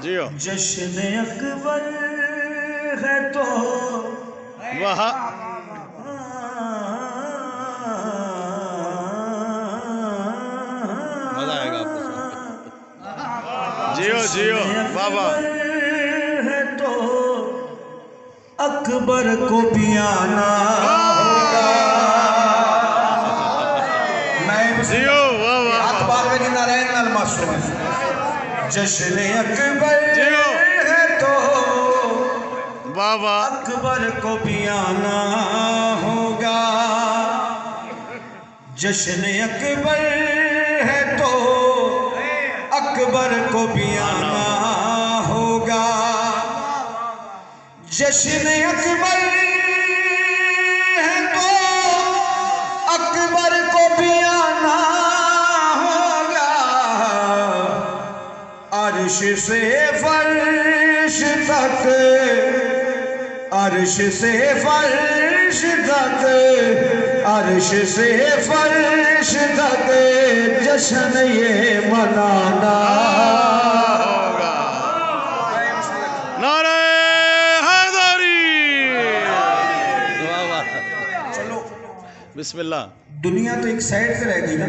جیو جشن اکبر ہے تو واہ مزہ آئے گا آپ کو جیو جیو واہ واہ ہے تو اکبر کو بھی آنا ہوگا جیو واہ واہ ہاتھ بار میں گنا رہے ہیں الماسوں جشن اکبر جیو ہے تو واہ واہ اکبر کو بھی آنا ہوگا جشن اکبر ہے تو اکبر کو بھی آنا ہوگا جشن اکبر ہے تو اکبر کو بھی آنا ہوگا عرش سے فرش تک عرش سے فرش تک عرش سے فرش تک جشن یہ منانا ہوگا نعرہ حیدری واہ واہ چلو بسم اللہ دنیا تو ایک سائڈ سے رہ گئی نا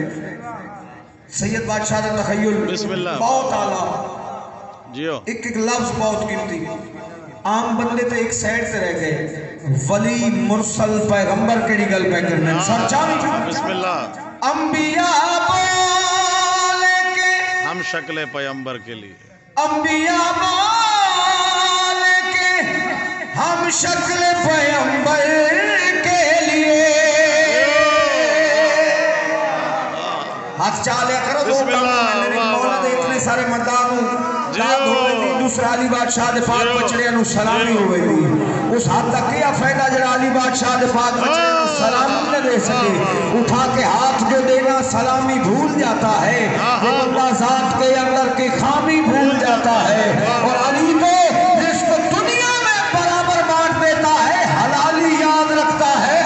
سید بادشاہ کا تخیل بسم اللہ بہت اعلیٰ جیو ایک ایک لفظ بہت قیمتی عام بندے تو ایک سائڈ سے رہ گئے ولی مرسل پیغمبر کیڑی گل پہ کرنے سر چاہی بسم اللہ انبیاء بولے کے ہم شکل پیغمبر کے لیے انبیاء بولے کے ہم شکل پیغمبر کے لیے ہاتھ چالے کرو بسم اللہ مولا دے اتنے سارے مردانوں داد ہوئے تھی دوسرا علی بادشاہ دے پاک بچڑے انہوں سلامی ہوئے تھی اس حد تک کیا فائدہ جڑا علی بادشاہ دے پاک بچڑے انہوں سلامی نہ دے سکے اٹھا کے ہاتھ جو دینا سلامی بھول جاتا ہے وہ اللہ ذات کے اندر کی خامی بھول جاتا ہے اور علی تو جس کو دنیا میں برابر بانٹ دیتا ہے حلالی یاد رکھتا ہے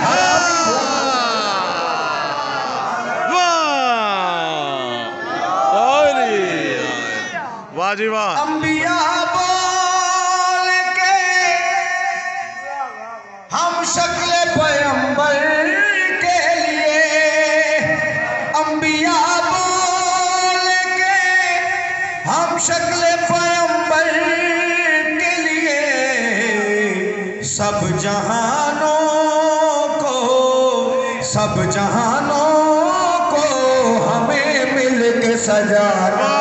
واہ جی واہ انبیاء بول کے ہم شکل پیغمبر کے لیے انبیاء بول کے ہم شکل پیغمبر کے لیے سب جہانوں کو ہمیں مل کے سجانا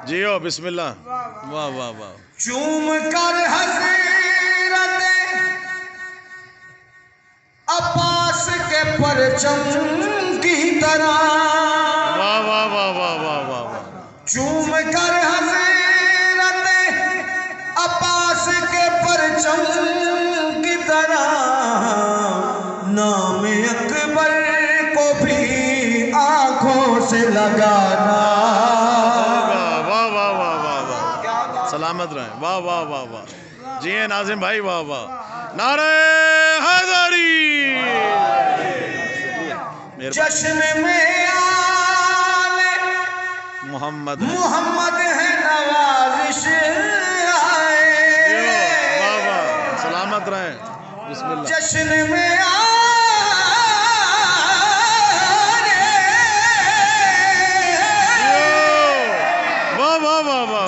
جیو بسم اللہ واہ واہ واہ چوم کر حضرت عباس کے پرچم کی طرح واہ واہ واہ واہ واہ واہ چوم کر حضرت عباس کے پرچم کی طرح نام اکبر کو بھی آنکھوں سے لگانا سلامت رہیں واہ واہ واہ واہ جی ہیں ناظم بھائی واہ واہ نعرہ حیدری جشن میں آل محمد ہے نوازش آئے واہ واہ سلامت رہیں بسم اللہ جشن میں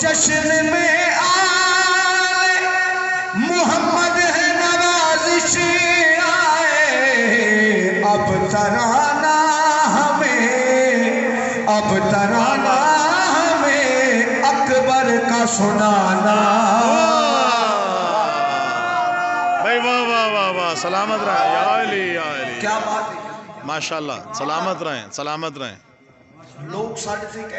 جشن میں آئے محمد ہے نوازش آئے اب ترانہ ہمیں اکبر کا سنانا بھائی واہ واہ واہ واہ سلامت رہیں یا علی یا علی کیا بات ہے ماشاءاللہ سلامت رہیں لوگ ساڑھے سے کہتے